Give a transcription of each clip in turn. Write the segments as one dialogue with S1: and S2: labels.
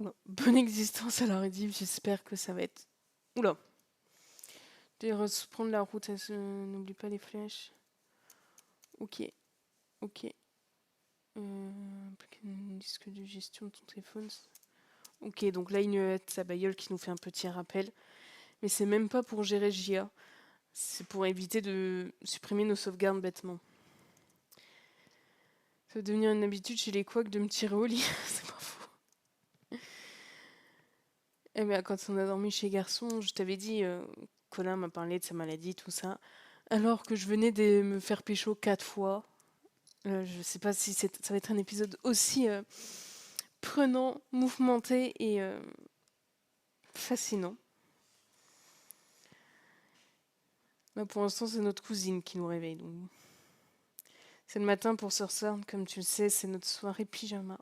S1: Oula. Bonne existence à la rediff, j'espère que ça va être... Oula. De reprendre la route, n'oublie pas les flèches. Ok, ok. Disque de gestion de ton téléphone. Ok, donc là, il y a sa bagnole qui nous fait un petit rappel. Mais c'est même pas pour gérer JA. C'est pour éviter de supprimer nos sauvegardes bêtement. Ça va devenir une habitude chez les couacs de me tirer au lit. C'est pas faux. Eh bien, quand on a dormi chez Garçon, je t'avais dit, Colin m'a parlé de sa maladie, tout ça. Alors que je venais de me faire pécho 4 fois. Je sais pas si ça va être un épisode aussi prenant, mouvementé et fascinant. Là, pour l'instant, c'est notre cousine qui nous réveille. Donc... C'est le matin pour Sœur Sœur, comme tu le sais, c'est notre soirée pyjama.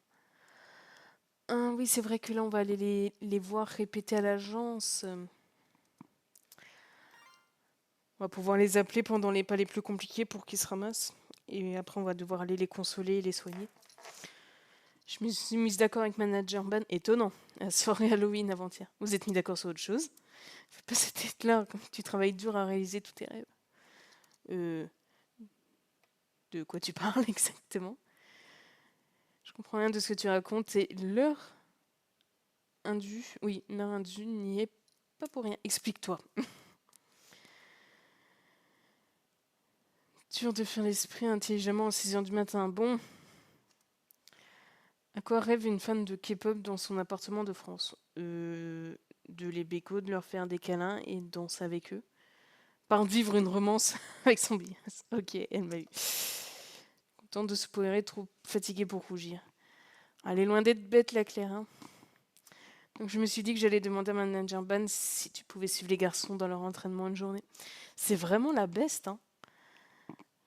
S1: Ah, oui, c'est vrai que là, on va aller les voir répéter à l'agence. On va pouvoir les appeler pendant les pas les plus compliqués pour qu'ils se ramassent. Et après, on va devoir aller les consoler et les soigner. Je me suis mise d'accord avec Manager Ban. Étonnant. La soirée Halloween avant-hier. Vous êtes mis d'accord sur autre chose? Fais pas cette tête-là, comme tu travailles dur à réaliser tous tes rêves. De quoi tu parles exactement? Je comprends rien de ce que tu racontes. Et l'heure indue... Oui, l'heure indue n'y est pas pour rien. Explique-toi. Dur de faire l'esprit intelligemment à 6h du matin. Bon. À quoi rêve une fan de K-pop dans son appartement de France? De les béco, de leur faire des câlins et de danser avec eux. Par vivre une romance avec son bias. Ok, elle m'a eu. Contente de se poirer, trop fatiguée pour rougir. Elle est loin d'être bête, la Claire. Hein. Donc je me suis dit que j'allais demander à ma manager Ban si tu pouvais suivre les garçons dans leur entraînement une journée. C'est vraiment la best, hein.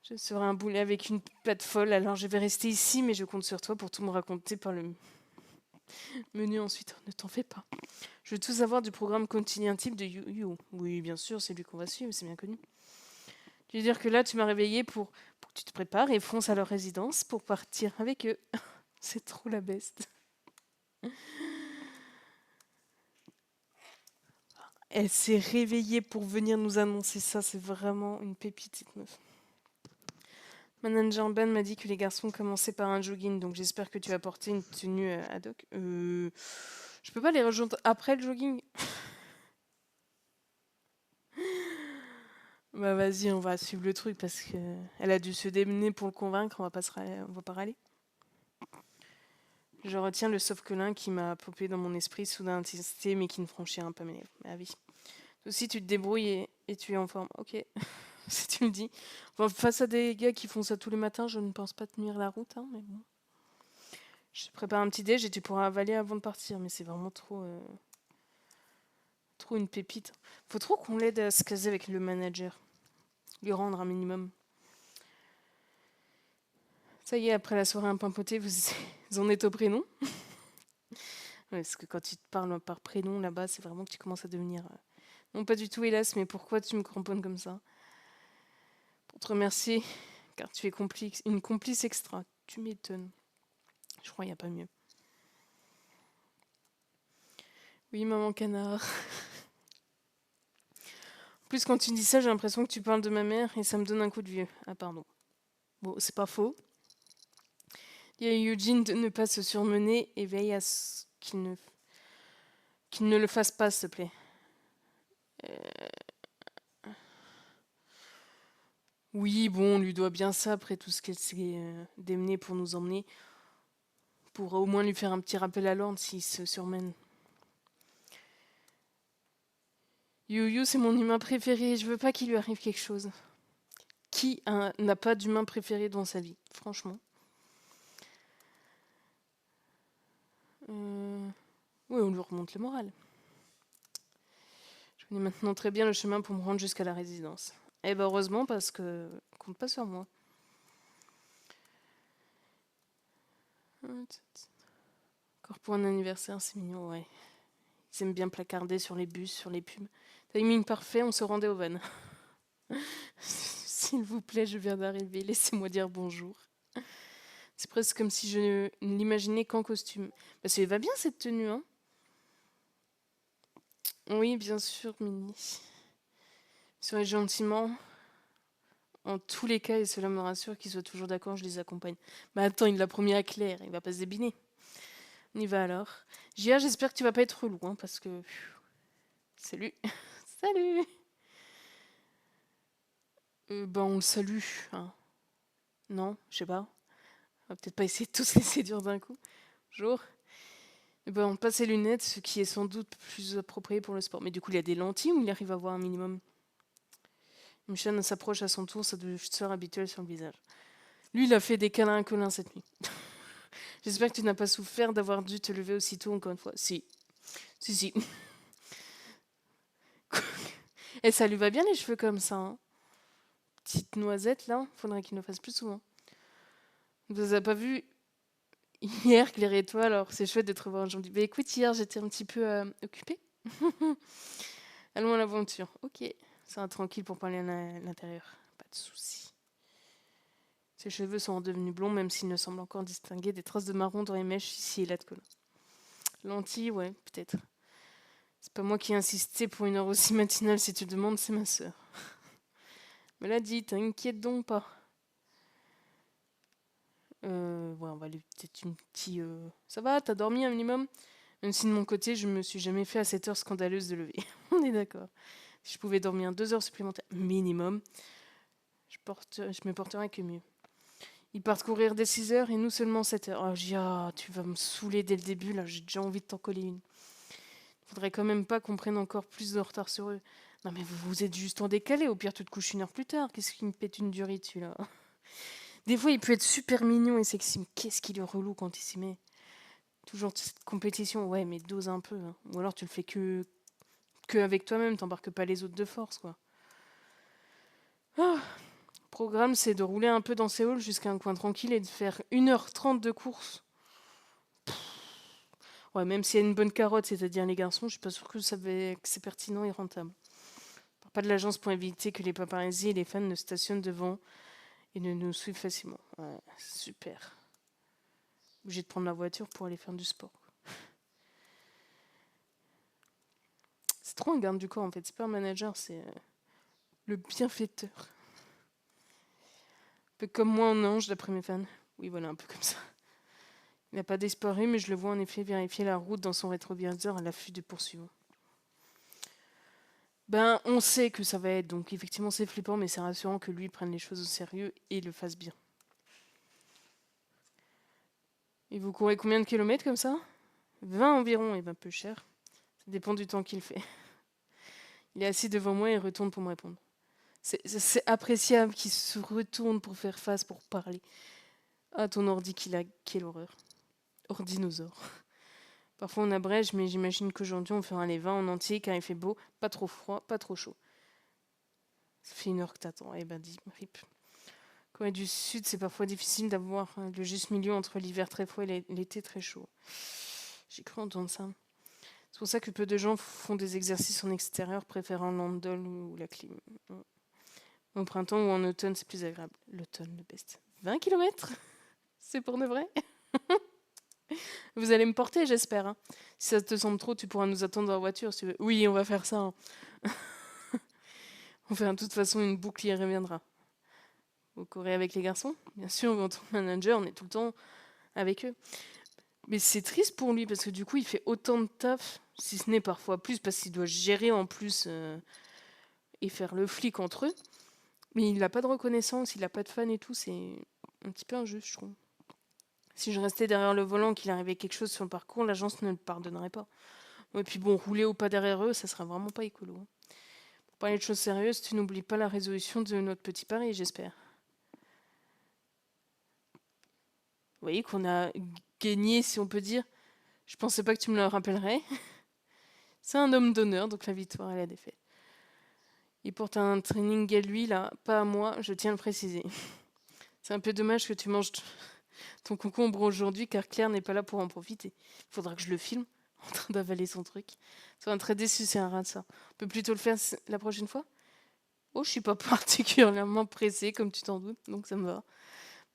S1: Je serai un boulet avec une patte folle, alors je vais rester ici, mais je compte sur toi pour tout me raconter par le menu ensuite. Ne t'en fais pas. Je veux tout savoir du programme quotidien type de Yu. Oui, bien sûr, c'est lui qu'on va suivre, c'est bien connu. Tu veux dire que là, tu m'as réveillé pour que tu te prépares et fonces à leur résidence pour partir avec eux. C'est trop la best. Elle s'est réveillée pour venir nous annoncer ça, c'est vraiment une pépite cette meuf. Manager Ben m'a dit que les garçons commençaient par un jogging, donc j'espère que tu vas porter une tenue ad hoc. Je peux pas les rejoindre après le jogging? Bah vas-y, on va suivre le truc parce que elle a dû se démener pour le convaincre, on va pas râler. Je retiens le sauf-colin qui m'a popé dans mon esprit, soudain intensité, mais qui ne franchira pas mes lèvres. Ah oui. Aussi, tu te débrouilles et tu es en forme. Ok, si tu me dis. Enfin, face à des gars qui font ça tous les matins, je ne pense pas tenir la route, hein, mais bon. Je te prépare un petit déj et tu pourras avaler avant de partir, mais c'est vraiment trop une pépite. Faut trop qu'on l'aide à se caser avec le manager. Lui rendre un minimum. Ça y est, après la soirée impotée, vous en êtes au prénom? Ouais, parce que quand tu te parles par prénom là-bas, c'est vraiment que tu commences à devenir... Non, pas du tout, hélas, mais pourquoi tu me cramponnes comme ça? Pour te remercier, car tu es une complice extra. Tu m'étonnes. Je crois qu'il n'y a pas mieux. Oui, maman canard. En plus, quand tu dis ça, j'ai l'impression que tu parles de ma mère et ça me donne un coup de vieux. Ah, pardon. Bon, c'est pas faux. Dis à Eugene de ne pas se surmener et veille à ce qu'il ne le fasse pas, s'il te plaît. Oui, bon, on lui doit bien ça après tout ce qu'elle s'est démenée pour nous emmener. Pour au moins lui faire un petit rappel à l'ordre s'il se surmène. Yu, c'est mon humain préféré. Je veux pas qu'il lui arrive quelque chose. Qui n'a pas d'humain préféré dans sa vie? Franchement. Oui, on lui remonte le moral. Je connais maintenant très bien le chemin pour me rendre jusqu'à la résidence. Eh ben heureusement parce que compte pas sur moi. Encore pour un anniversaire, c'est mignon, ouais. Ils aiment bien placarder sur les bus, sur les pubs. Timing parfait, on se rendait au van. S'il vous plaît, je viens d'arriver, laissez-moi dire bonjour. C'est presque comme si je ne l'imaginais qu'en costume. Parce qu'elle va bien cette tenue, hein. Oui, bien sûr, Mini. Soyez gentiment. En tous les cas, et cela me rassure qu'il soit toujours d'accord, je les accompagne. Mais attends, il l'a promis à Claire, il va pas se débiner. On y va alors. Gia, j'espère que tu vas pas être relou, hein, parce que... Salut. Salut. On le salue, hein. Non, je sais pas. On va peut-être pas essayer de tous les séduire d'un coup. Bonjour. On passe ses lunettes, ce qui est sans doute plus approprié pour le sport. Mais du coup, il y a des lentilles ou il arrive à voir un minimum? Michel s'approche à son tour, sa douceur habituelle sur le visage. Lui, il a fait des câlins incolins cette nuit. J'espère que tu n'as pas souffert d'avoir dû te lever aussitôt encore une fois. Si. Si, si. Et ça lui va bien les cheveux comme ça, hein. Petite noisette là, faudrait qu'il le fasse plus souvent. Vous avez pas vu hier, Claire et toi, alors c'est chouette de te revoir aujourd'hui. Bah écoute, hier j'étais un petit peu occupée. Allons à l'aventure. Ok, ça va tranquille pour parler à l'intérieur. Pas de soucis. Ses cheveux sont devenus blonds, même s'il ne semble encore distinguer des traces de marron dans les mèches ici et là de collant. Lentilles, ouais, peut-être. C'est pas moi qui ai insisté pour une heure aussi matinale, si tu le demandes, c'est ma sœur. Me l'a dit, t'inquiète donc pas. Ouais, on va aller peut-être une petite... Ça va, t'as dormi un minimum? Même si de mon côté, je me suis jamais fait à cette heure scandaleuse de lever. On est d'accord. Si je pouvais dormir 2 heures supplémentaires minimum, je me porterais que mieux. Ils partent courir dès 6 heures et nous seulement 7 heures. Oh, Gia, tu vas me saouler dès le début, là, j'ai déjà envie de t'en coller une. Faudrait quand même pas qu'on prenne encore plus de retard sur eux. Non mais vous êtes juste en décalé, au pire tu te couches une heure plus tard. Qu'est-ce qui me pète une durée dessus là? Des fois il peut être super mignon et sexy, mais qu'est-ce qu'il est relou quand il s'y met. Toujours cette compétition, ouais mais dose un peu, hein. Ou alors tu le fais que avec toi-même, t'embarques pas les autres de force quoi. Ah, le programme c'est de rouler un peu dans Séoul jusqu'à un coin tranquille et de faire 1h30 de course. Ouais, même s'il y a une bonne carotte, c'est-à-dire les garçons, je suis pas sûre que c'est pertinent et rentable. Pas de l'agence pour éviter que les paparazzis et les fans ne stationnent devant et ne nous suivent facilement. Ouais, super. Obligé de prendre la voiture pour aller faire du sport. C'est trop un garde du corps en fait. C'est pas un manager, c'est le bienfaiteur. Un peu comme moi en ange d'après mes fans. Oui, voilà, un peu comme ça. Il n'a pas disparu, mais je le vois en effet vérifier la route dans son rétroviseur à l'affût du poursuivant. On sait que ça va être, donc effectivement c'est flippant, mais c'est rassurant que lui prenne les choses au sérieux et le fasse bien. Et vous courez combien de kilomètres comme ça? 20 environ, et peu cher. Ça dépend du temps qu'il fait. Il est assis devant moi et retourne pour me répondre. C'est appréciable qu'il se retourne pour faire face, pour parler. Ah, ton ordi qu'il a, quelle horreur. Ordinosaure. Parfois on abrège, mais j'imagine qu'aujourd'hui on fera les 20 en entier car il fait beau, pas trop froid, pas trop chaud. Ça fait 1 heure que t'attends. Eh ben dis, rip. Corée du Sud, c'est parfois difficile d'avoir le juste milieu entre l'hiver très froid et l'été très chaud. J'ai cru entendre ça. C'est pour ça que peu de gens font des exercices en extérieur, préférant l'andole ou la clim. Au printemps ou en automne, c'est plus agréable. L'automne, le best. 20 kilomètres. C'est pour de vrai? Vous allez me porter, j'espère, hein. Si ça te semble trop, tu pourras nous attendre dans la voiture si tu veux. Oui, on va faire ça, hein. On fait de toute façon une boucle, il reviendra. Vous courez avec les garçons? Bien sûr, en tant que manager, on est tout le temps avec eux. Mais c'est triste pour lui parce que du coup, il fait autant de taf, si ce n'est parfois plus, parce qu'il doit gérer en plus et faire le flic entre eux. Mais il n'a pas de reconnaissance, il n'a pas de fans et tout, c'est un petit peu injuste, je trouve. Si je restais derrière le volant, qu'il arrivait quelque chose sur le parcours, l'agence ne le pardonnerait pas. Et puis bon, rouler ou pas derrière eux, ça sera vraiment pas écolo, hein. Pour parler de choses sérieuses, tu n'oublies pas la résolution de notre petit pari, j'espère. Vous voyez qu'on a gagné, si on peut dire. Je pensais pas que tu me le rappellerais. C'est un homme d'honneur, donc la victoire et la défaite. Il porte un training à lui, là, pas à moi, je tiens à le préciser. C'est un peu dommage que tu manges ton concombre aujourd'hui, car Claire n'est pas là pour en profiter. Il faudra que je le filme, en train d'avaler son truc. Ça va très déçu, c'est un rat de ça. On peut plutôt le faire la prochaine fois? Oh, je suis pas particulièrement pressée, comme tu t'en doutes, donc ça me va.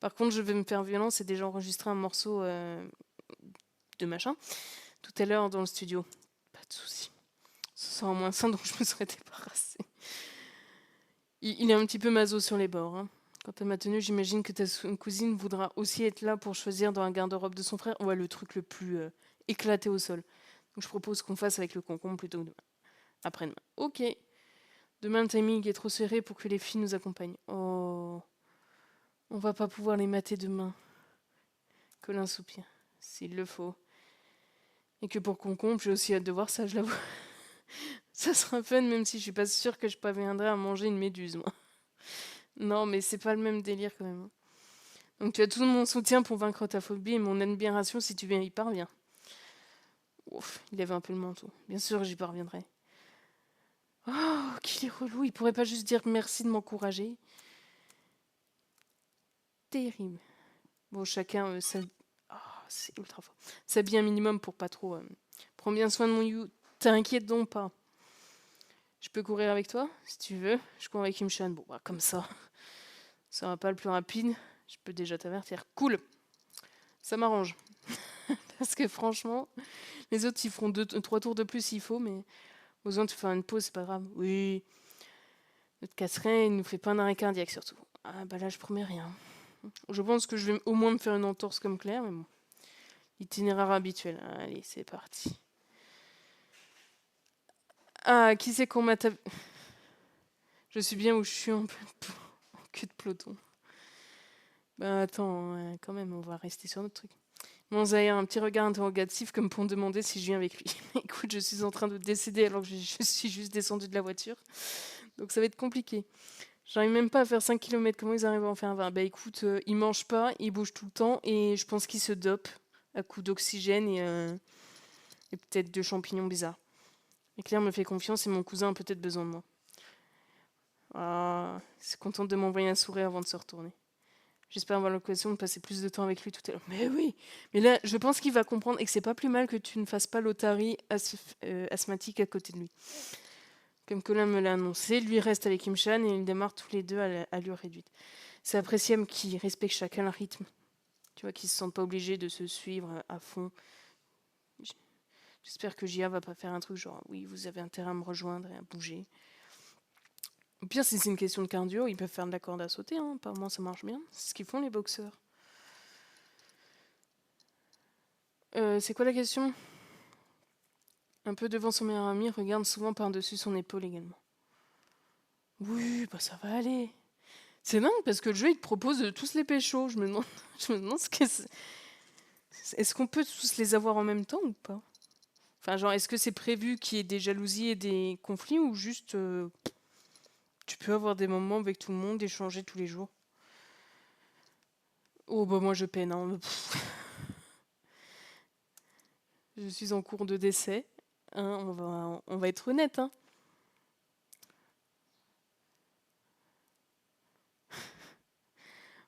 S1: Par contre, je vais me faire violence et déjà enregistrer un morceau de machin tout à l'heure dans le studio. Pas de soucis. sera moins sain, donc je me serais débarrassée. Il est un petit peu maso sur les bords. Hein. Quant à ma tenue, j'imagine que ta cousine voudra aussi être là pour choisir dans la garde-robe de son frère. Ouais, le truc le plus éclaté au sol. Donc je propose qu'on fasse avec le concombre plutôt que demain. Après-demain. Ok. Demain, le timing est trop serré pour que les filles nous accompagnent. Oh. On va pas pouvoir les mater demain. Colin soupire. S'il le faut. Et que pour concombre, j'ai aussi hâte de voir ça, je l'avoue. Ça sera fun, même si je suis pas sûre que je parviendrai à manger une méduse, moi. Non, mais c'est pas le même délire quand même. Donc tu as tout mon soutien pour vaincre ta phobie et mon admiration si tu y parviens. Ouf, il lève un peu le manteau. Bien sûr, j'y parviendrai. Oh, qu'il est relou. Il pourrait pas juste dire merci de m'encourager. Terrible. Bon, chacun c'est ultra fort. S'habille un minimum pour pas trop. Prends bien soin de mon You. T'inquiète donc pas. Je peux courir avec toi, si tu veux. Je cours avec Kim-chan. Bon, bah, comme ça. Ça sera pas le plus rapide. Je peux déjà t'avertir. Cool. Ça m'arrange. Parce que franchement, les autres, ils feront 3 tours de plus s'il faut, mais besoin de faire une pause, c'est pas grave. Oui. Ne te casse rien, il nous fait pas un arrêt cardiaque surtout. Ah bah là, je promets rien. Je pense que je vais au moins me faire une entorse comme Claire, mais bon. Itinéraire habituel. Allez, c'est parti. Ah, qui c'est qu'on m'a tapé? Je suis bien où je suis en queue de peloton. Bah attends, quand même, on va rester sur notre truc. Mon Zahir, un petit regard interrogatif comme pour me demander si je viens avec lui. Écoute, je suis en train de décéder alors que je suis juste descendue de la voiture. Donc ça va être compliqué. J'arrive même pas à faire 5 km. Comment ils arrivent à en faire 20? Bah écoute, ils mangent pas, ils bougent tout le temps et je pense qu'ils se dopent à coups d'oxygène et peut-être de champignons bizarres. Et Claire me fait confiance et mon cousin a peut-être besoin de moi. Ah, c'est contente de m'envoyer un sourire avant de se retourner. J'espère avoir l'occasion de passer plus de temps avec lui tout à l'heure. Mais oui, mais là, je pense qu'il va comprendre et que c'est pas plus mal que tu ne fasses pas l'otarie asthmatique à côté de lui. Comme Colin me l'a annoncé, lui reste avec Kim-chan et ils démarrent tous les deux à allure réduite. C'est appréciable qu'ils respectent chacun le rythme. Tu vois, qu'ils se sentent pas obligés de se suivre à fond. J'espère que Jia va pas faire un truc genre oui, vous avez intérêt à me rejoindre et à bouger. Au pire, si c'est une question de cardio, ils peuvent faire de la corde à sauter. Hein. Apparemment, ça marche bien. C'est ce qu'ils font les boxeurs. C'est quoi la question? Un peu devant son meilleur ami, regarde souvent par-dessus son épaule également. Oui, bah ça va aller. C'est dingue parce que le jeu il te propose de tous les péchos. Je me demande ce que c'est. Est-ce qu'on peut tous les avoir en même temps ou pas? Enfin, genre, est-ce que c'est prévu qu'il y ait des jalousies et des conflits ou juste tu peux avoir des moments avec tout le monde, échanger tous les jours? Oh, bah moi je peine. Hein. Je suis en cours de décès. Hein, on va être honnête. Hein.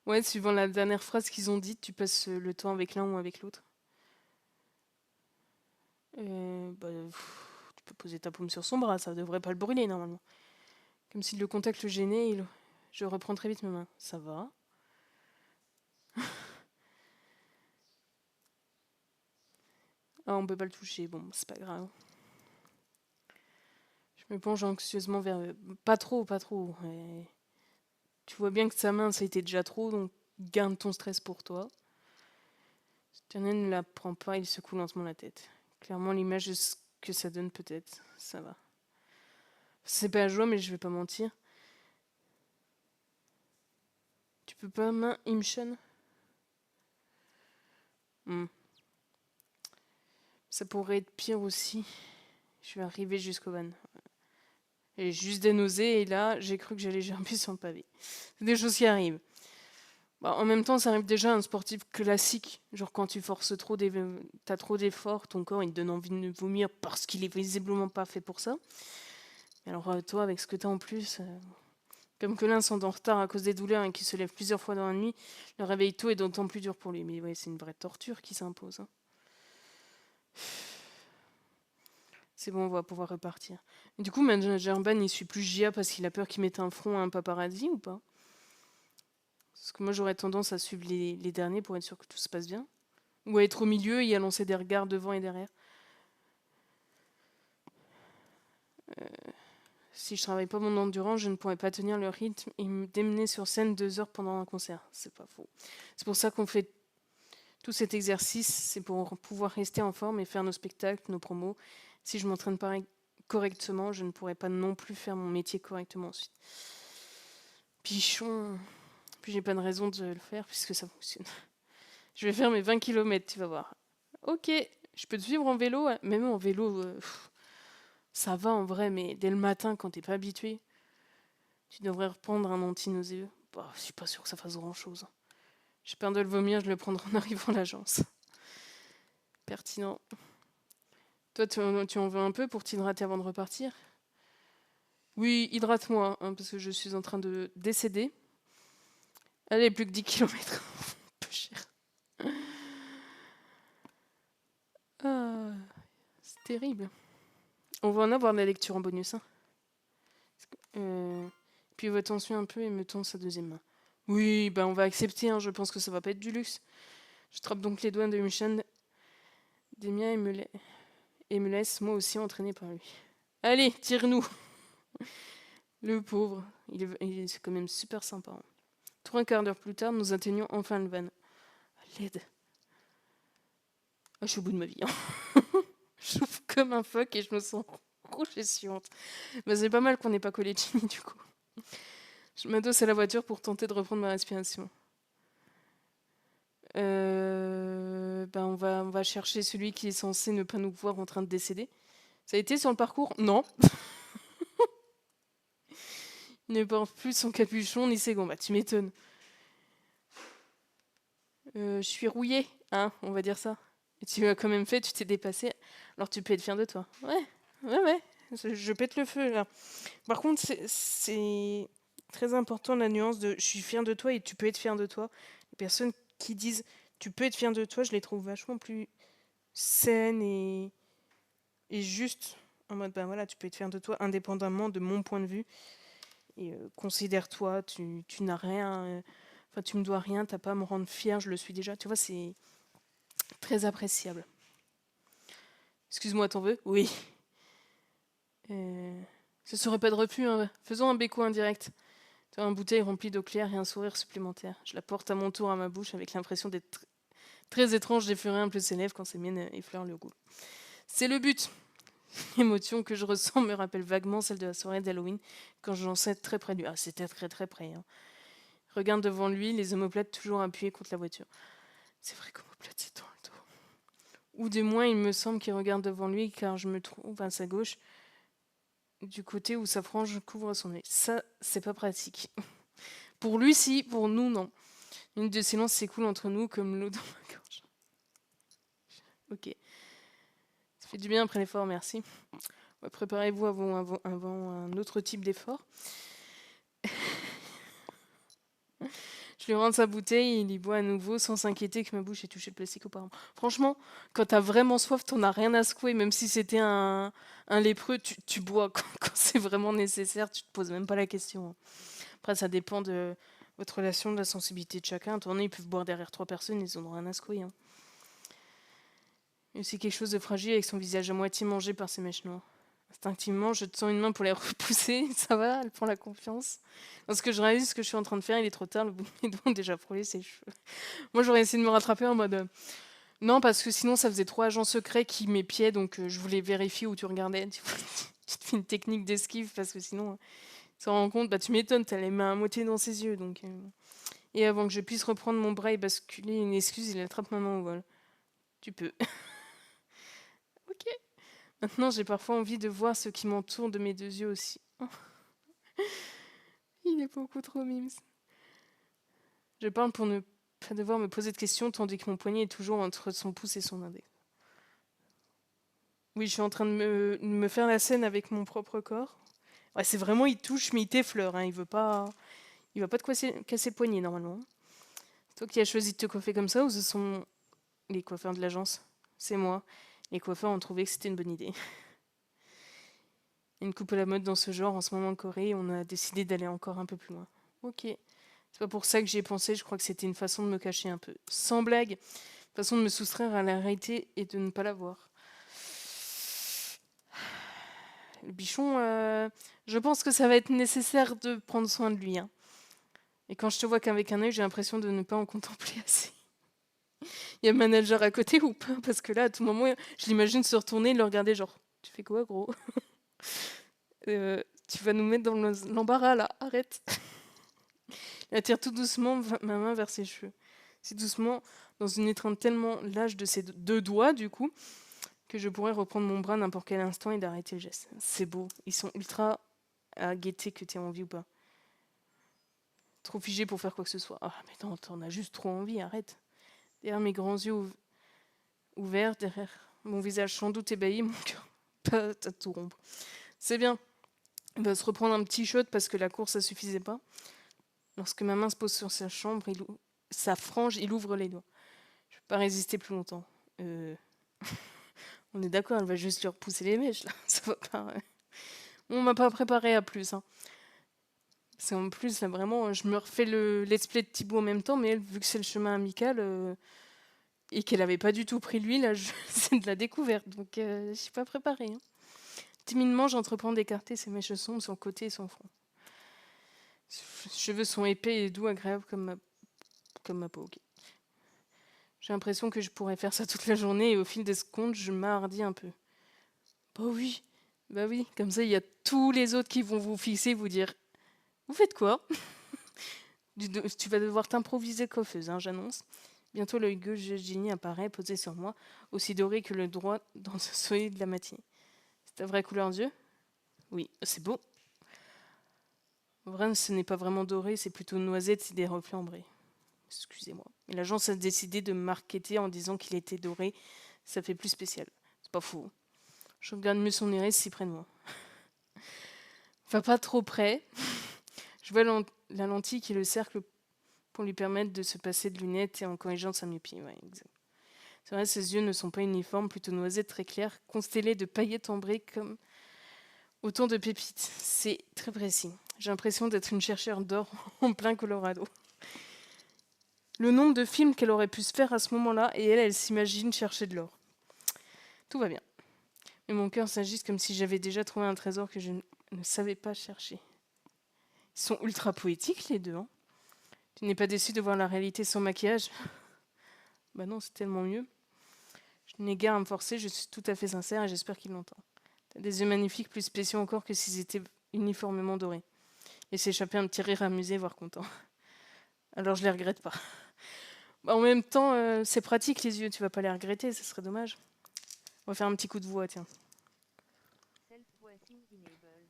S1: Ouais, suivant la dernière phrase qu'ils ont dite, tu passes le temps avec l'un ou avec l'autre. Tu peux poser ta paume sur son bras, ça devrait pas le brûler normalement. Comme si le contact le gênait, je reprends très vite mes mains. Ça va. Ah, on peut pas le toucher, bon, c'est pas grave. Je me penche anxieusement vers eux. Pas trop, pas trop. Tu vois bien que sa main, ça a été déjà trop, donc garde ton stress pour toi. Sternen ne la prend pas, il secoue lentement la tête. Clairement, l'image de ce que ça donne peut-être. Ça va. C'est pas à joie, mais je vais pas mentir. Tu peux pas, main Imshan? Ça pourrait être pire aussi. Je vais arriver jusqu'au van. J'ai juste des nausées et là, j'ai cru que j'allais gerber sur le pavé. C'est des choses qui arrivent. Bah, en même temps, ça arrive déjà à un sportif classique. Genre quand tu forces trop, t'as trop d'efforts, ton corps il te donne envie de vomir parce qu'il est visiblement pas fait pour ça. Mais alors toi, avec ce que t'as en plus, comme que l'un sont en retard à cause des douleurs et qui se lève plusieurs fois dans la nuit, le réveil tôt est d'autant plus dur pour lui. Mais ouais, c'est une vraie torture qui s'impose. Hein. C'est bon, on va pouvoir repartir. Et du coup, Manager Ban, il suit plus Gia parce qu'il a peur qu'il mette un front à un paparazzi ou pas? Parce que moi, j'aurais tendance à suivre les derniers pour être sûr que tout se passe bien. Ou à être au milieu et à lancer des regards devant et derrière. Si je travaille pas mon endurance, je ne pourrais pas tenir le rythme et me démener sur scène 2 heures pendant un concert. C'est pas faux. C'est pour ça qu'on fait tout cet exercice, c'est pour pouvoir rester en forme et faire nos spectacles, nos promos. Si je m'entraîne pas correctement, je ne pourrais pas non plus faire mon métier correctement ensuite. Pichon. Puis j'ai pas de raison de le faire puisque ça fonctionne. Je vais faire mes 20 km, tu vas voir. Ok, je peux te suivre en vélo, même en vélo, ça va en vrai, mais dès le matin, quand t'es pas habitué, tu devrais reprendre un anti-nauséeux. Bah, je suis pas sûr que ça fasse grand chose. J'ai peur de le vomir, je le prendrai en arrivant à l'agence. Pertinent. Toi, tu en veux un peu pour t'hydrater avant de repartir? Oui, hydrate-moi, hein, parce que je suis en train de décéder. Allez, plus que 10 km. Peu cher. Ah, c'est terrible. On va en avoir de la lecture en bonus. Hein. Puis il va tenser un peu et me tend sa deuxième main. Oui, bah on va accepter, hein, je pense que ça va pas être du luxe. Je trappe donc les doigts de Michel des miens et me laisse moi aussi entraîner par lui. Allez, tire-nous. Le pauvre, c'est quand même super sympa. Hein. 3 quarts d'heure plus tard, nous atteignions enfin le van. L'aide. Ah, je suis au bout de ma vie. Hein. Je souffle comme un phoque et je me sens rouge et suante. Bah, c'est pas mal qu'on n'ait pas collé Jimmy du coup. Je m'adosse à la voiture pour tenter de reprendre ma respiration. On va chercher celui qui est censé ne pas nous voir en train de décéder. Ça a été sur le parcours? Non. Il ne porte plus son capuchon ni ses gants. Bah, tu m'étonnes. Je suis rouillée, hein, on va dire ça. Et tu l'as quand même fait, tu t'es dépassé. Alors tu peux être fier de toi. Ouais. Je pète le feu là. Par contre, c'est très important la nuance de je suis fier de toi et tu peux être fier de toi. Les personnes qui disent tu peux être fier de toi, je les trouve vachement plus saines et justes. En mode, ben voilà, tu peux être fier de toi indépendamment de mon point de vue. Et considère-toi, tu n'as rien. Enfin, tu me dois rien, t'as pas à me rendre fier, je le suis déjà. Tu vois, c'est très appréciable. Excuse-moi, t'en veux? Oui. Ce serait pas de refus, hein. Faisons un béco indirect. Tu as une bouteille remplie d'eau claire et un sourire supplémentaire. Je la porte à mon tour à ma bouche avec l'impression d'être très étrange d'effleurer un peu ses lèvres quand ses miennes effleurent le goût. C'est le but. L'émotion que je ressens me rappelle vaguement celle de la soirée d'Halloween quand je lançais très près de lui. Ah, c'était très très près. Hein. Regarde devant lui, les omoplates toujours appuyées contre la voiture. C'est vrai qu'omoplate, c'est dans le dos. Ou du moins, il me semble qu'il regarde devant lui car je me trouve à sa gauche, du côté où sa frange couvre son œil. Ça, c'est pas pratique. Pour lui, si, pour nous, non. Une de silence s'écoule entre nous comme l'eau dans ma gorge. Ok. Ça fait du bien après l'effort, merci. Préparez-vous avant un autre type d'effort. Je lui rends sa bouteille et il y boit à nouveau sans s'inquiéter que ma bouche ait touché le plastique auparavant. Franchement, quand t'as vraiment soif, t'en as rien à secouer. Même si c'était un lépreux, tu bois quand c'est vraiment nécessaire. Tu te poses même pas la question. Après, ça dépend de votre relation, de la sensibilité de chacun. Attendez, ils peuvent boire derrière 3 personnes, ils en ont rien à secouer. Hein. Il y a aussi quelque chose de fragile avec son visage à moitié mangé par ses mèches noires. Instinctivement, je tends une main pour les repousser. Ça va, elle prend la confiance. Lorsque je réalise ce que je suis en train de faire, il est trop tard, le bout de mes doigts ont déjà frôlé ses cheveux. Moi, j'aurais essayé de me rattraper en mode... non, parce que sinon, ça faisait 3 agents secrets qui m'épiaient, donc je voulais vérifier où tu regardais. Tu te fais une technique d'esquive, parce que sinon, tu te rends compte, bah tu m'étonnes, t'as les mains à moitié dans ses yeux. Donc, Et avant que je puisse reprendre mon bras et basculer une excuse, il attrape ma main au vol. Tu peux. Ok. Maintenant, j'ai parfois envie de voir ce qui m'entoure de mes 2 yeux aussi. Il est beaucoup trop mimes. Je parle pour ne pas devoir me poser de questions, tandis que mon poignet est toujours entre son pouce et son index. Oui, je suis en train de me faire la scène avec mon propre corps. Ouais, c'est vraiment, il touche, mais il t'effleure. Hein. Il va pas te casser le poignet, normalement. C'est toi qui as choisi de te coiffer comme ça, ou ce sont les coiffeurs de l'agence? C'est moi. Les coiffeurs ont trouvé que c'était une bonne idée. Il y a une coupe à la mode dans ce genre en ce moment en Corée et on a décidé d'aller encore un peu plus loin. Ok. C'est pas pour ça que j'y ai pensé, je crois que c'était une façon de me cacher un peu. Sans blague, une façon de me soustraire à la réalité et de ne pas la voir. le bichon, je pense que ça va être nécessaire de prendre soin de lui, hein. Et quand je te vois qu'avec un œil, j'ai l'impression de ne pas en contempler assez. Il y a le manager à côté ou pas? Parce que là, à tout moment, je l'imagine se retourner et le regarder genre, tu fais quoi, gros? Tu vas nous mettre dans l'embarras là, arrête. Il attire tout doucement ma main vers ses cheveux. Si doucement, dans une étreinte tellement lâche de ses deux doigts, du coup, que je pourrais reprendre mon bras n'importe quel instant et d'arrêter le geste. C'est beau. Ils sont ultra à guetter que t'aies envie ou pas. Trop figé pour faire quoi que ce soit. Ah, mais non, t'en as juste trop envie, arrête. Derrière mes grands yeux ouverts, derrière mon visage sans doute ébahi, mon cœur pas à tout rompre. C'est bien. Il va se reprendre un petit shot parce que la course, ça suffisait pas. Lorsque ma main se pose sur sa chambre, sa frange, il ouvre les doigts. Je peux pas résister plus longtemps. On est d'accord, elle va juste lui repousser les mèches, là. Ça va pas. On m'a pas préparé à plus, hein. C'est en plus, là, vraiment, je me refais le let's play de Thibaut en même temps, mais elle, vu que c'est le chemin amical, et qu'elle avait pas du tout pris lui, là, c'est de la découverte, donc je suis pas préparée, hein. Timidement, j'entreprends d'écarter ses mèches sombres, son côté et son front. Ses cheveux sont épais et doux, agréables comme ma peau. Okay. J'ai l'impression que je pourrais faire ça toute la journée et au fil des secondes, je m'hardis un peu. Bah oui, comme ça, il y a tous les autres qui vont vous fixer, vous dire « Vous faites quoi ?» Tu vas devoir t'improviser coiffeuse, hein, j'annonce. Bientôt, l'œil gauche de Ginny apparaît, posé sur moi, aussi doré que le droit dans ce soleil de la matinée. C'est ta vraie couleur d'yeux? Oui, c'est beau. En vrai, ce n'est pas vraiment doré, c'est plutôt noisette et des reflets ambrés. Excusez-moi. Mais l'agence a décidé de me marketer en disant qu'il était doré. Ça fait plus spécial. C'est pas faux. Je regarde mieux son iris si près de moi. Enfin, pas trop près. Je vois la lentille qui est le cercle pour lui permettre de se passer de lunettes et en corrigeant sa myopie. Ouais, exact. C'est vrai, ses yeux ne sont pas uniformes, plutôt noisettes très clairs, constellés de paillettes ambrées comme autant de pépites. C'est très précis. J'ai l'impression d'être une chercheure d'or en plein Colorado. Le nombre de films qu'elle aurait pu se faire à ce moment-là, et elle s'imagine chercher de l'or. Tout va bien. Mais mon cœur s'agite comme si j'avais déjà trouvé un trésor que je ne savais pas chercher. Ils sont ultra poétiques, les deux, hein. Tu n'es pas déçu de voir la réalité sans maquillage? Bah non, c'est tellement mieux. Je n'ai guère à me forcer, je suis tout à fait sincère et j'espère qu'il l'entend. T'as des yeux magnifiques, plus spéciaux encore que s'ils étaient uniformément dorés. Et s'échapper un petit rire amusé, voire content. Alors je les regrette pas. Bah, en même temps, c'est pratique les yeux, tu vas pas les regretter, ce serait dommage. On va faire un petit coup de voix, tiens.
S2: Self-voicing enabled.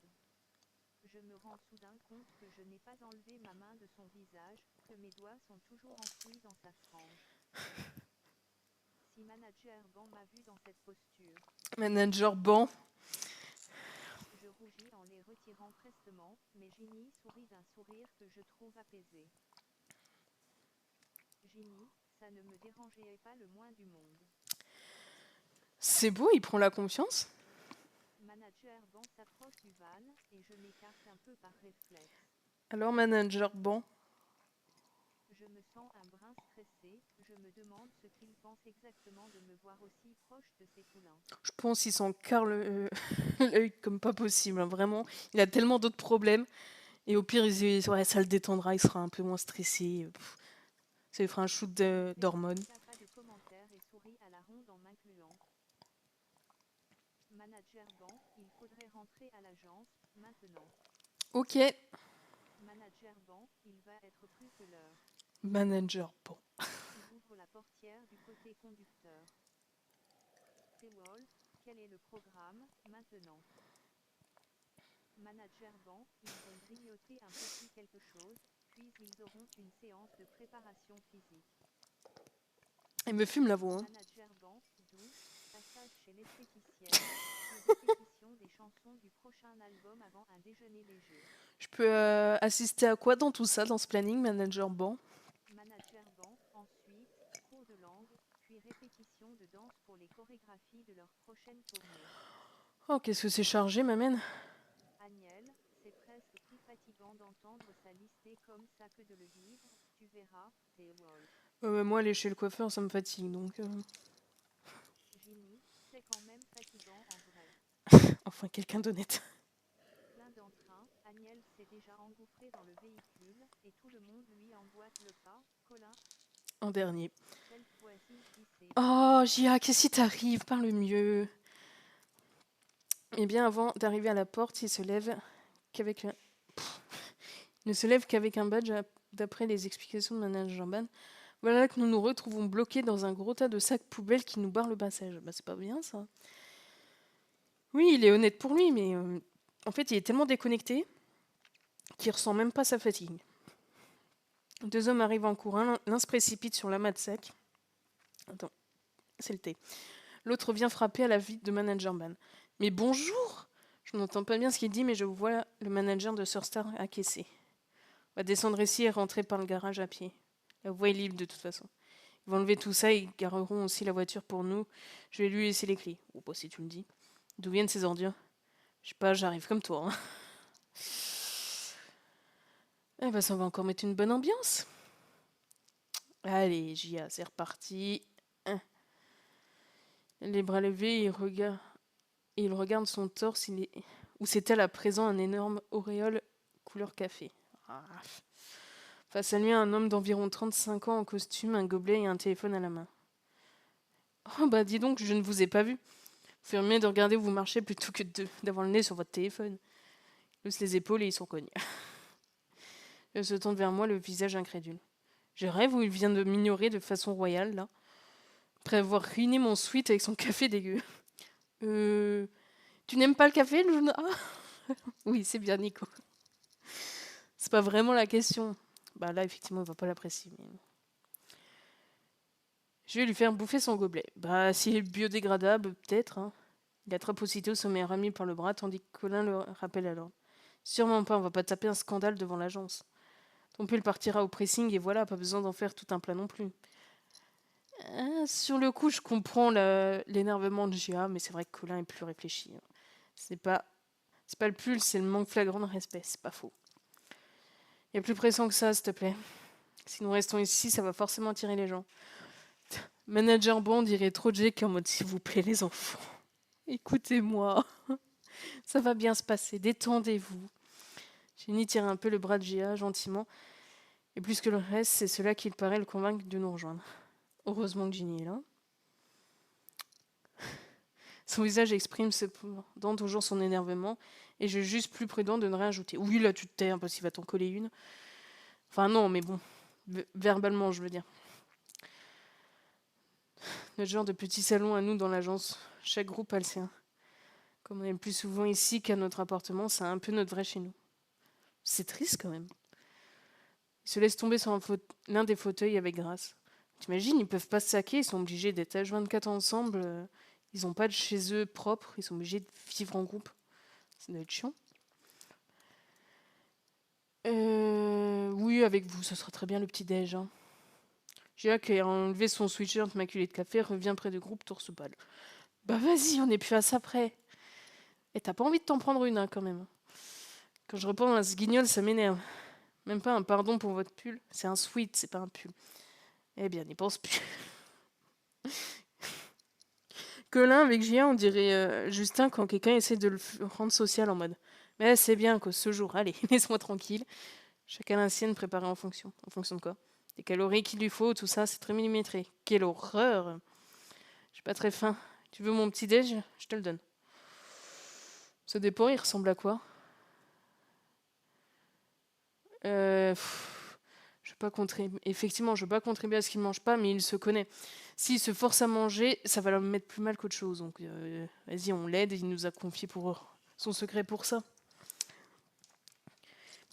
S2: Je me rends soudain compte que je n'ai pas enlevé ma main de son visage, que mes doigts sont toujours enfouis dans sa frange. Si Manager Ban m'a vu dans cette posture.
S1: Manager Ban.
S2: Je rougis en les retirant prestement, mais Ginny sourit d'un sourire que je trouve apaisé. Ginny, ça ne me dérangeait pas le moins du monde.
S1: C'est beau, il prend la confiance.
S2: Manager Ban s'approche du van, et je m'écarte un peu par réflexe.
S1: Alors, Manager Ban.
S2: Je me sens un brin stressé, je me demande ce qu'il pense exactement de me voir aussi proche de ses poulains.
S1: Je pense qu'il s'en carre l'œil comme pas possible, hein, vraiment. Il a tellement d'autres problèmes. Et au pire, ouais, ça le détendra, il sera un peu moins stressé. Ça lui fera un shoot d'hormones.
S2: Pas de commentaires et sourit à la ronde en m'incluant. Manager Ban, il faudrait rentrer à l'agence, maintenant.
S1: Ok.
S2: Manager Ban, il va être plus que l'heure.
S1: Manager Ban.
S2: Il ouvre la portière du côté conducteur. Wolf, quel est le programme, maintenant? Manager Ban, ils vont grignoter un petit quelque chose, puis ils auront une séance de préparation physique.
S1: Il me fume la voix. Hein.
S2: Manager Ban, d'où, passage chez l'esthéticienne, répétition des chansons du prochain album avant un déjeuner léger.
S1: Je peux assister à quoi dans tout ça, dans ce planning, Manager Ban?
S2: Manager Ban, ensuite, cours de langue, puis répétition de danse pour les chorégraphies de leur prochaine tournée.
S1: Oh, qu'est-ce que c'est chargé, m'amène?
S2: Agnel, c'est presque plus fatigant d'entendre sa listée comme ça que de le vivre, tu verras, c'est Wolf.
S1: Moi, aller chez le coiffeur, ça me fatigue, donc...
S2: Ginny, c'est quand même fatigant en vrai.
S1: enfin quelqu'un d'honnête.
S2: Plein d'entrain, Agnès s'est déjà engouffré dans le véhicule, et tout le monde lui emboîte le pas. Colin,
S1: En dernier.
S2: cette fois-ci, c'est...
S1: Oh, Gia, qu'est-ce qui t'arrive? Parle mieux. Eh bien, avant d'arriver à la porte, il se lève qu'avec un... Il ne se lève qu'avec un badge, d'après les explications de Manage Jamban. Voilà que nous nous retrouvons bloqués dans un gros tas de sacs poubelles qui nous barrent le passage. Bah, c'est pas bien, ça. Oui, il est honnête pour lui, mais en fait, il est tellement déconnecté qu'il ressent même pas sa fatigue. Deux hommes arrivent en courant, l'un se précipite sur l'amas de sacs. Attends, c'est le thé. L'autre vient frapper à la vitre de Manager Ban. Mais bonjour! Je n'entends pas bien ce qu'il dit, mais je vois le manager de Surstar acquiescer. On va descendre ici et rentrer par le garage à pied. La voie est libre de toute façon. Ils vont enlever tout ça et ils gareront aussi la voiture pour nous. Je vais lui laisser les clés. Oh, bah, si tu le dis. D'où viennent ces ordures? Je sais pas, j'arrive comme toi. Hein. Eh ben, ça va encore mettre une bonne ambiance. Allez, Gia, c'est reparti. Les bras levés, il regarde son torse où s'étale à présent un énorme auréole couleur café. Ah. Face à lui, un homme d'environ 35 ans en costume, un gobelet et un téléphone à la main. Oh bah dis donc, je ne vous ai pas vu. Vous feriez mieux de regarder où vous marchez plutôt que d'avoir le nez sur votre téléphone. Il hausse les épaules et ils sont cognés. Il se tourne vers moi, le visage incrédule. Je rêve où il vient de m'ignorer de façon royale, là. Après avoir ruiné mon sweat avec son café dégueu. Tu n'aimes pas le café, Luna? Oui, c'est bien, Nico. C'est pas vraiment la question. Bah là, effectivement, il va pas l'apprécier. Mais... Je vais lui faire bouffer son gobelet. Bah, s'il est biodégradable, peut-être. Hein. Il attrape aussitôt son meilleur ami par le bras, tandis que Colin le rappelle alors. Sûrement pas, on va pas taper un scandale devant l'agence. Ton pull partira au pressing et voilà, pas besoin d'en faire tout un plat non plus. Sur le coup, je comprends l'énervement de Gia, mais c'est vrai que Colin est plus réfléchi. C'est pas le pull, c'est le manque flagrant de respect, c'est pas faux. Y a plus pressant que ça, s'il te plaît. Si nous restons ici, ça va forcément attirer les gens. Manager Bond dirait trop Jake en mode s'il vous plaît les enfants. Écoutez-moi. Ça va bien se passer, détendez-vous. Jenny tire un peu le bras de Gia gentiment. Et plus que le reste, c'est cela qui paraît le convaincre de nous rejoindre. Heureusement que Ginny est là. Son visage exprime cependant toujours son énervement, et je juge plus prudent de ne rien ajouter. Oui, là tu te tais, parce qu'il va t'en coller une. Enfin non, mais bon, verbalement je veux dire. Notre genre de petit salon à nous dans l'agence, chaque groupe a le sien. Comme on est le plus souvent ici qu'à notre appartement, c'est un peu notre vrai chez nous. C'est triste quand même. Ils se laissent tomber sur l'un des fauteuils avec grâce. T'imagines, ils peuvent pas se saquer, ils sont obligés d'être H24 ensemble. Ils n'ont pas de chez eux propre, ils sont obligés de vivre en groupe. Ça doit être chiant. Oui, avec vous, ce sera très bien le petit-déj. Hein. Gia, qui a enlevé son sweatshirt maculé de café, revient près du groupe, torse pâle. Bah vas-y, on est plus à ça près. Et t'as pas envie de t'en prendre une, hein, quand même. Quand je reprends à ce guignol, ça m'énerve. Même pas un pardon pour votre pull. C'est un sweat, c'est pas un pull. Eh bien, n'y pense plus. Colin avec Gia, on dirait Justin quand quelqu'un essaie de le rendre social en mode. Mais c'est bien que ce jour, allez, laisse-moi tranquille. Chacun la sienne préparée en fonction. En fonction de quoi? Des calories qu'il lui faut, tout ça, c'est très millimétré. Quelle horreur! J'ai pas très faim. Tu veux mon petit déj? Je te le donne. Ce dépôt, il ressemble à quoi? Je veux pas Effectivement, je veux pas contribuer à ce qu'il mange pas, mais il se connaît. S'il se force à manger, ça va le mettre plus mal qu'autre chose. Donc, vas-y, on l'aide. Il nous a confié pour son secret pour ça.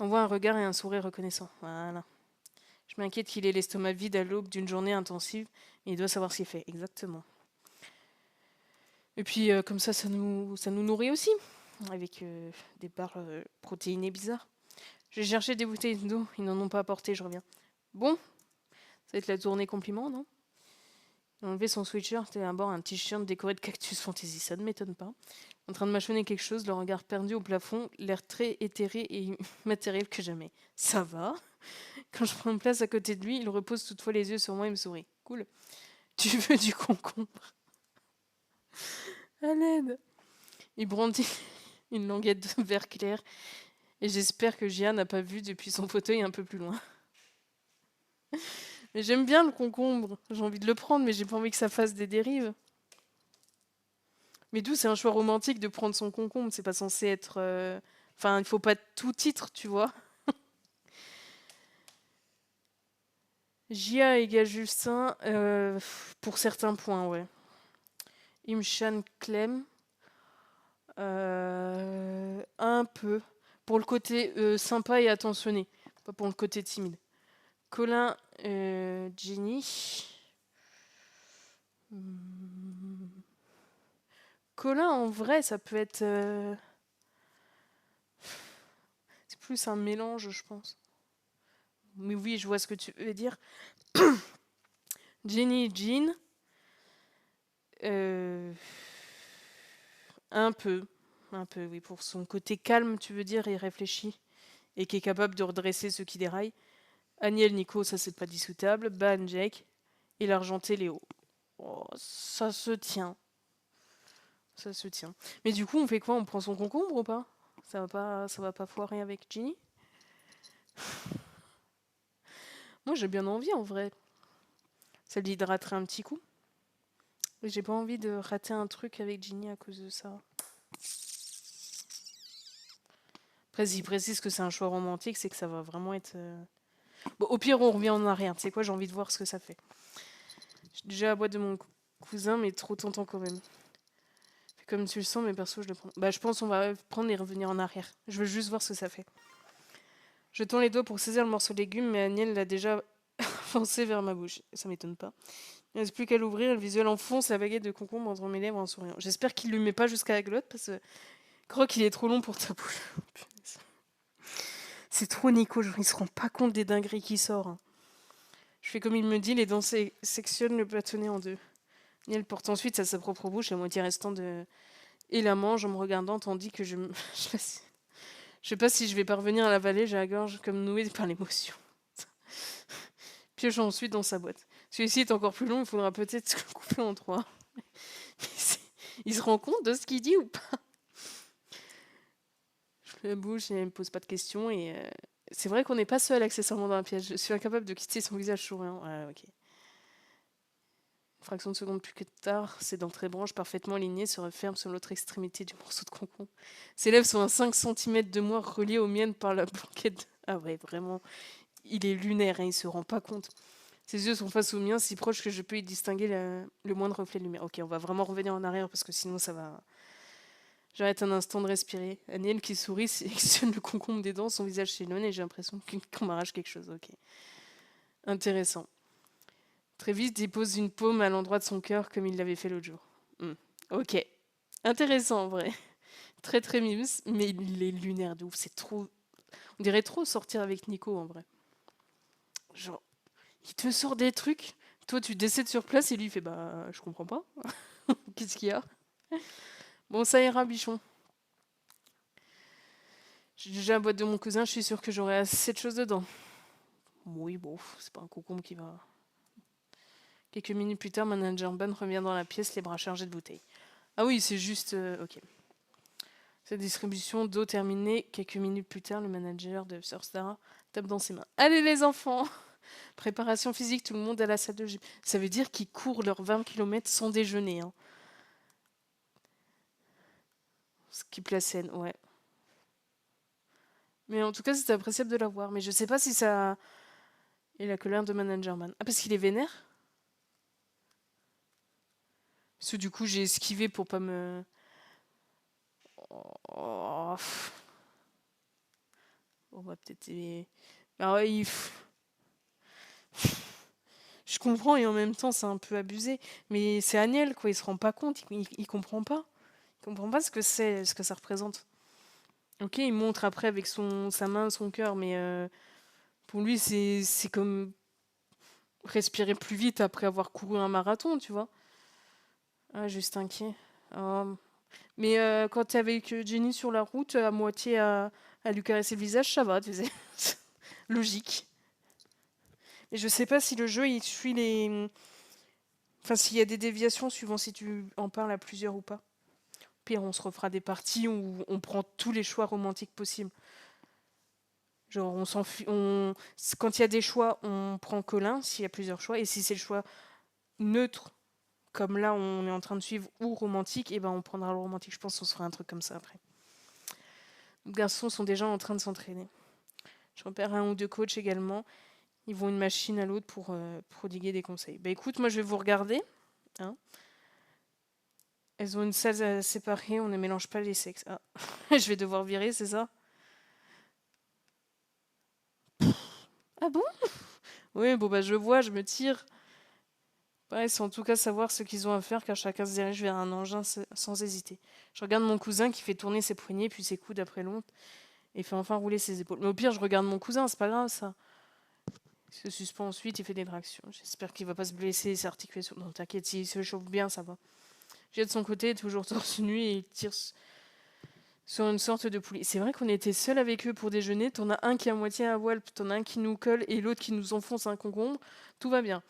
S1: On voit un regard et un sourire reconnaissant. Voilà. Je m'inquiète qu'il ait l'estomac vide à l'aube d'une journée intensive, mais il doit savoir ce qu'il fait. Exactement. Et puis, comme ça nous nourrit aussi, avec des barres protéinées bizarres. J'ai cherché des bouteilles d'eau, ils n'en ont pas apporté, je reviens. Bon, ça va être la tournée compliment, non? Il a enlevé son sweatshirt et à bord un t-shirt décoré de cactus fantasy, ça ne m'étonne pas. En train de mâchonner quelque chose, le regard perdu au plafond, l'air très éthéré et matériel que jamais. Ça va? Quand je prends place à côté de lui, il repose toutefois les yeux sur moi et me sourit. Cool. Tu veux du concombre? À l'aide. Il brandit Une languette de vert clair. Et j'espère que Gia n'a pas vu depuis son fauteuil un peu plus loin. Mais j'aime bien le concombre. J'ai envie de le prendre, mais j'ai pas envie que ça fasse des dérives. Mais d'où c'est un choix romantique de prendre son concombre. C'est pas censé être. Enfin, il faut pas tout titre, tu vois. Gia égale Justin, pour certains points, ouais. Imshan Clem, un peu. Pour le côté sympa et attentionné, pas pour le côté timide. Colin, Jenny. Colin, en vrai, ça peut être. C'est plus un mélange, je pense. Mais oui, je vois ce que tu veux dire. Jenny, Jean. Un peu. Un peu, oui. Pour son côté calme, tu veux dire, et réfléchi. Et qui est capable de redresser ceux qui déraillent. Aniel, Nico, ça c'est pas discutable. Ban, Jake. Et l'argenté, Léo. Oh, ça se tient. Ça se tient. Mais du coup, on fait quoi? On prend son concombre ou pas? Ça va pas foirer avec Ginny? Moi, j'ai bien envie en vrai. Ça l'hydraterait un petit coup. Et j'ai pas envie de rater un truc avec Ginny à cause de ça. Après, s'il précise que c'est un choix romantique, c'est que ça va vraiment être. Bon, au pire, on revient en arrière. Tu sais quoi, j'ai envie de voir ce que ça fait. J'ai déjà la boîte de mon cousin, mais trop tentant quand même. Comme tu le sens, mais perso, je le prends. Bah, je pense qu'on va prendre et revenir en arrière. Je veux juste voir ce que ça fait. Je tends les doigts pour saisir le morceau de légume, mais Aniel l'a déjà avancé vers ma bouche. Ça m'étonne pas. Il ne reste plus qu'à l'ouvrir, le visuel enfonce la baguette de concombre entre mes lèvres en souriant. J'espère qu'il ne le met pas jusqu'à la glotte, parce que crois qu'il est trop long pour ta bouche. C'est trop Nico, genre, il se rend pas compte des dingueries qui sort. Hein. Je fais comme il me dit, les dents sectionnent le bâtonnet en deux. Aniel porte ensuite à sa propre bouche la moitié restante de... et la mange en me regardant, tandis que je me... Je sais pas si je vais parvenir à l'avaler, j'ai la gorge comme nouée par l'émotion. Pioche ensuite dans sa boîte. Celui-ci est encore plus long, il faudra peut-être le couper en trois. Il se rend compte de ce qu'il dit ou pas? Je fais la bouche et elle me pose pas de questions. Et c'est vrai qu'on n'est pas seul accessoirement dans un piège. Je suis incapable de quitter son visage souriant. Ah, ok. Une fraction de seconde plus tard, ses dents très branches, parfaitement alignées, se referment sur l'autre extrémité du morceau de concombre. Ses lèvres sont à 5 cm de moi, reliées aux miennes par la blanquette. Ah ouais, vraiment. Il est lunaire, hein, il se rend pas compte. Ses yeux sont face aux miens, si proches que je peux y distinguer le moindre reflet de lumière. Ok, on va vraiment revenir en arrière parce que sinon ça va. J'arrête un instant de respirer. Aniel qui sourit sélectionne le concombre des dents, son visage s'éloigne et j'ai l'impression qu'on m'arrache quelque chose. Ok. Intéressant. Travis dépose une paume à l'endroit de son cœur comme il l'avait fait l'autre jour. Ok. Intéressant en vrai. Très très mimes, mais il est lunaire de ouf. C'est trop. On dirait trop sortir avec Nico en vrai. Genre, il te sort des trucs, toi tu décèdes sur place et lui il fait bah je comprends pas. Qu'est-ce qu'il y a? Bon ça ira bichon. J'ai déjà la boîte de mon cousin, je suis sûre que j'aurai assez de choses dedans. Oui bon, c'est pas un concombre qui va. Quelques minutes plus tard, Manager Ban revient dans la pièce, les bras chargés de bouteilles. Ah oui, c'est juste. Ok. Cette distribution d'eau terminée, quelques minutes plus tard, le manager de Surstar tape dans ses mains. Allez les enfants! Préparation physique, tout le monde à la salle de gym. Ça veut dire qu'ils courent leurs 20 km sans déjeuner. Hein. Skip la scène, ouais. Mais en tout cas, c'était appréciable de la voir. Mais je sais pas si ça. Et la colère de Managerman. Ah, parce qu'il est vénère? Parce que du coup, j'ai esquivé pour pas me. Oh, on va peut-être. Alors, je comprends et en même temps, c'est un peu abusé. Mais c'est Aniel, quoi. Il se rend pas compte. Il comprend pas. Il comprend pas ce que c'est, ce que ça représente. Ok, il montre après avec sa main, son cœur, mais pour lui, c'est comme respirer plus vite après avoir couru un marathon, tu vois. Ah, juste inquiet. Oh. Mais quand t'es avec Jenny sur la route, à moitié à lui caresser le visage, ça va, tu sais. Logique. Mais je sais pas si le jeu, il suit les. Enfin, s'il y a des déviations suivant si tu en parles à plusieurs ou pas. pire, on se refera des parties où on prend tous les choix romantiques possibles. Genre, on s'enfuit. Quand il y a des choix, on prend que l'un, s'il y a plusieurs choix. Et si c'est le choix neutre, comme là, on est en train de suivre, ou romantique, et ben on prendra le romantique. Je pense qu'on se fera un truc comme ça après. Les garçons sont déjà en train de s'entraîner. Je repère un ou deux coachs également. Ils vont une machine à l'autre pour prodiguer des conseils. Bah écoute, moi je vais vous regarder. Hein. Elles ont une salle séparée, on ne mélange pas les sexes. Ah, je vais devoir virer, c'est ça? Ah bon? Oui, bon bah je vois, je me tire. Ouais, c'est en tout cas savoir ce qu'ils ont à faire car chacun se dirige vers un engin sans hésiter. Je regarde mon cousin qui fait tourner ses poignets puis ses coudes après l'autre et fait enfin rouler ses épaules. Mais au pire, je regarde mon cousin, c'est pas grave ça. Il se suspend ensuite, il fait des tractions. J'espère qu'il va pas se blesser ses articulations. Non, t'inquiète, s'il se chauffe bien, ça va. J'ai de son côté, toujours torse nu et il tire sur une sorte de poulie. C'est vrai qu'on était seuls avec eux pour déjeuner. T'en as un qui est à moitié à voile, t'en as un qui nous colle et l'autre qui nous enfonce un concombre. Tout va bien.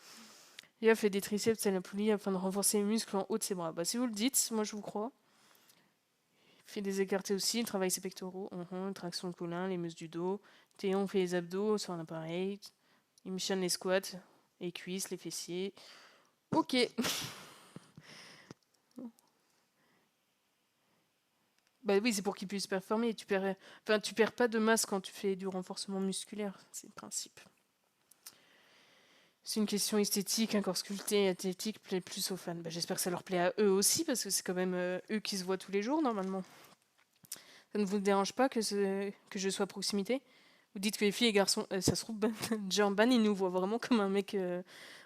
S1: Il a fait des triceps à la poulie afin de renforcer les muscles en haut de ses bras. Bah, si vous le dites, moi je vous crois. Il fait des écartés aussi, il travaille ses pectoraux, traction de colin, les muscles du dos. Théon fait les abdos sur un appareil. Il michonne les squats, les cuisses, les fessiers. Ok. Bah oui, c'est pour qu'il puisse performer. Tu perds pas de masse quand tu fais du renforcement musculaire. C'est le principe. C'est une question esthétique, un corps sculpté et athlétique plaît plus aux fans. Bah, j'espère que ça leur plaît à eux aussi, parce que c'est quand même eux qui se voient tous les jours, normalement. Ça ne vous dérange pas que je sois à proximité? Vous dites que les filles et garçons... ça se trouve, Ban, il nous voit vraiment comme un mec...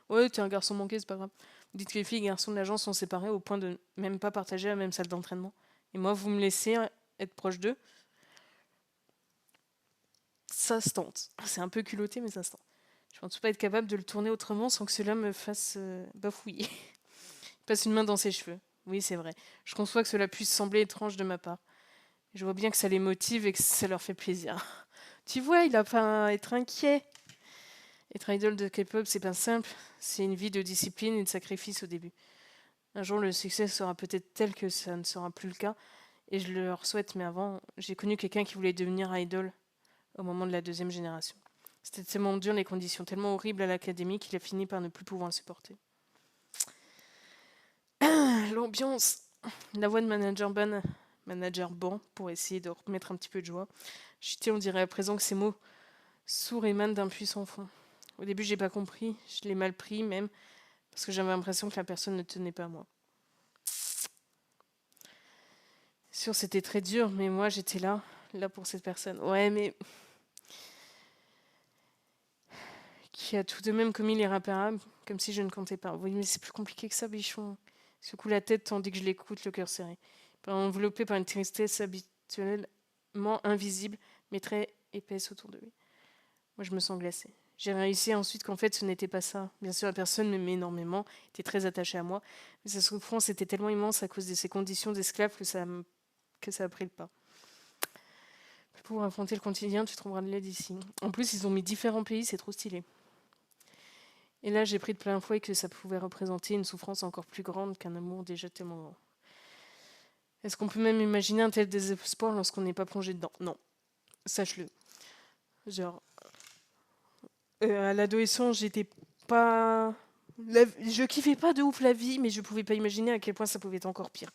S1: Ouais, t'es un garçon manqué, c'est pas grave. Vous dites que les filles et garçons de l'agence sont séparés au point de même pas partager la même salle d'entraînement. Et moi, vous me laissez être proche d'eux? Ça se tente. C'est un peu culotté, mais ça se tente. Je pense pas être capable de le tourner autrement sans que cela me fasse bafouiller. Il passe une main dans ses cheveux. Oui, c'est vrai. Je conçois que cela puisse sembler étrange de ma part. Je vois bien que ça les motive et que ça leur fait plaisir. Tu vois, il a pas à être inquiet. Être idole de K-pop, c'est pas simple. C'est une vie de discipline et de sacrifice au début. Un jour, le succès sera peut-être tel que ça ne sera plus le cas. Et je le leur souhaite, mais avant, j'ai connu quelqu'un qui voulait devenir idole au moment de la deuxième génération. C'était tellement dur, les conditions tellement horribles à l'académie qu'il a fini par ne plus pouvoir le supporter. L'ambiance, la voix de manager Ban, pour essayer de remettre un petit peu de joie. Chuté, on dirait à présent que ces mots sourds émanent d'un puissant fond. Au début, j'ai pas compris, je l'ai mal pris même, parce que j'avais l'impression que la personne ne tenait pas à moi. Sûr, c'était très dur, mais moi, j'étais là pour cette personne. Ouais, mais qui a tout de même commis l'irréparable, comme si je ne comptais pas. Oui, mais c'est plus compliqué que ça, bichon. Il secoue la tête tandis que je l'écoute, le cœur serré. Enveloppé par une tristesse habituellement invisible, mais très épaisse autour de lui. Moi, je me sens glacée. J'ai réussi ensuite qu'en fait, ce n'était pas ça. Bien sûr, la personne m'aimait énormément, était très attachée à moi, mais sa souffrance était tellement immense à cause de ses conditions d'esclave que ça a pris le pas. Pour affronter le quotidien, tu trouveras de l'aide ici. En plus, ils ont mis différents pays, c'est trop stylé. Et là, j'ai pris de plein fouet que ça pouvait représenter une souffrance encore plus grande qu'un amour déjà tellement grand. Est-ce qu'on peut même imaginer un tel désespoir lorsqu'on n'est pas plongé dedans? Non, sache-le. Genre, à l'adolescence, j'étais pas... Je kiffais pas de ouf la vie, mais je pouvais pas imaginer à quel point ça pouvait être encore pire.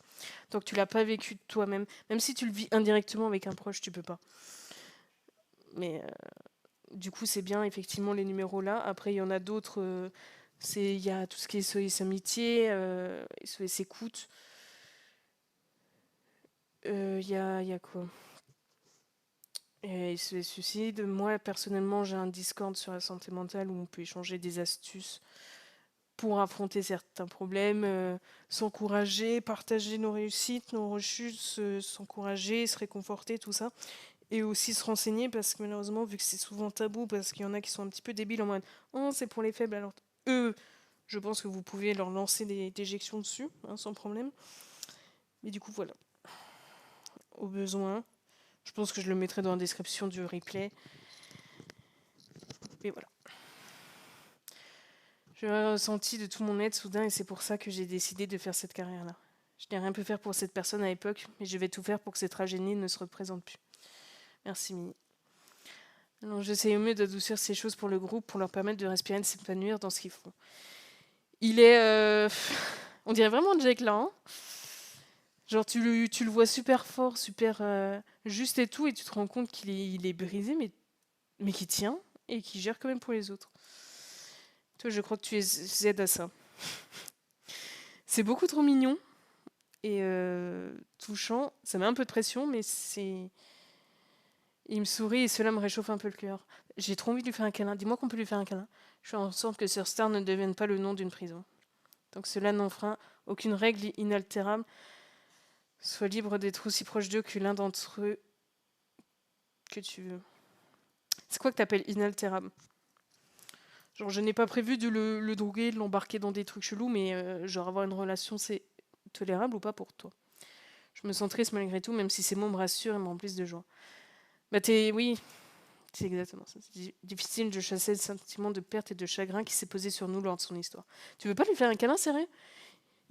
S1: Tant que tu l'as pas vécu toi-même, même si tu le vis indirectement avec un proche, tu peux pas. Mais du coup, c'est bien, effectivement, les numéros là. Après, il y en a d'autres. Il y a tout ce qui est SOS Amitié, SOS Écoute. Il y a quoi? SOS Suicide. Moi, personnellement, j'ai un Discord sur la santé mentale où on peut échanger des astuces pour affronter certains problèmes, s'encourager, partager nos réussites, nos rechutes, s'encourager, se réconforter, tout ça. Et aussi se renseigner parce que malheureusement, vu que c'est souvent tabou, parce qu'il y en a qui sont un petit peu débiles en mode oh, c'est pour les faibles, alors eux, je pense que vous pouvez leur lancer des déjections dessus, hein, sans problème. Mais du coup, voilà. Au besoin. Je pense que je le mettrai dans la description du replay. Et voilà. J'ai ressenti de tout mon être soudain et c'est pour ça que j'ai décidé de faire cette carrière-là. Je n'ai rien pu faire pour cette personne à l'époque, mais je vais tout faire pour que cette tragédie ne se représente plus. Merci, Mini. Alors, j'essaie au mieux d'adoucir ces choses pour le groupe, pour leur permettre de respirer et de s'épanouir dans ce qu'ils font. Il est... On dirait vraiment Jake là, hein. Genre, tu le vois super fort, super juste et tout, et tu te rends compte qu'il est brisé, mais qu'il tient, et qu'il gère quand même pour les autres. Toi, je crois que tu aides à ça. C'est beaucoup trop mignon, et touchant. Ça met un peu de pression, mais c'est... Il me sourit, et cela me réchauffe un peu le cœur. J'ai trop envie de lui faire un câlin. Dis-moi qu'on peut lui faire un câlin. Je fais en sorte que Sir Star ne devienne pas le nom d'une prison. Donc cela n'enfreint aucune règle inaltérable. Sois libre d'être aussi proche d'eux que l'un d'entre eux que tu veux. C'est quoi que t'appelles inaltérable? Genre, je n'ai pas prévu de le droguer, de l'embarquer dans des trucs chelous, mais genre avoir une relation, c'est tolérable ou pas pour toi? Je me sens triste malgré tout, même si ces mots me rassurent et me remplissent de joie. Bah oui, c'est exactement ça. C'est difficile de chasser le sentiment de perte et de chagrin qui s'est posé sur nous lors de son histoire. Tu veux pas lui faire un câlin, sérieux?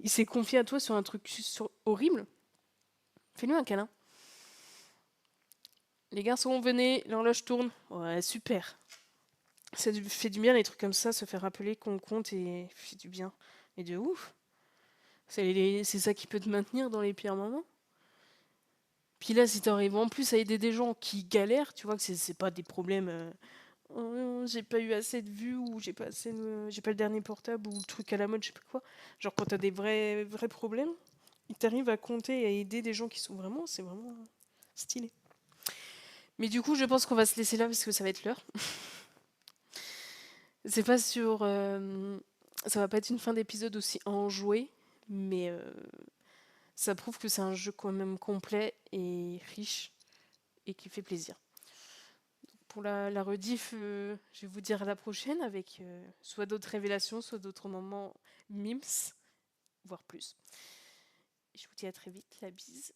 S1: Il s'est confié à toi sur un truc horrible? Fais-lui un câlin. Les garçons, venez, l'horloge tourne. Ouais, super. Ça fait du bien les trucs comme ça, se faire rappeler qu'on compte et fait du bien. Et de ouf. C'est ça qui peut te maintenir dans les pires moments. Puis là, si t'arrives en plus à aider des gens qui galèrent, tu vois que c'est pas des problèmes. Oh, j'ai pas eu assez de vues ou j'ai pas le dernier portable ou le truc à la mode, je sais pas quoi. Genre quand t'as des vrais problèmes, ils t'arrivent à compter et à aider des gens qui sont vraiment, c'est vraiment stylé. Mais du coup, je pense qu'on va se laisser là parce que ça va être l'heure. C'est pas sur. Ça va pas être une fin d'épisode aussi enjouée, mais ça prouve que c'est un jeu quand même complet et riche et qui fait plaisir. Pour la rediff, je vais vous dire à la prochaine avec soit d'autres révélations, soit d'autres moments mims, voire plus. Je vous dis à très vite, la bise.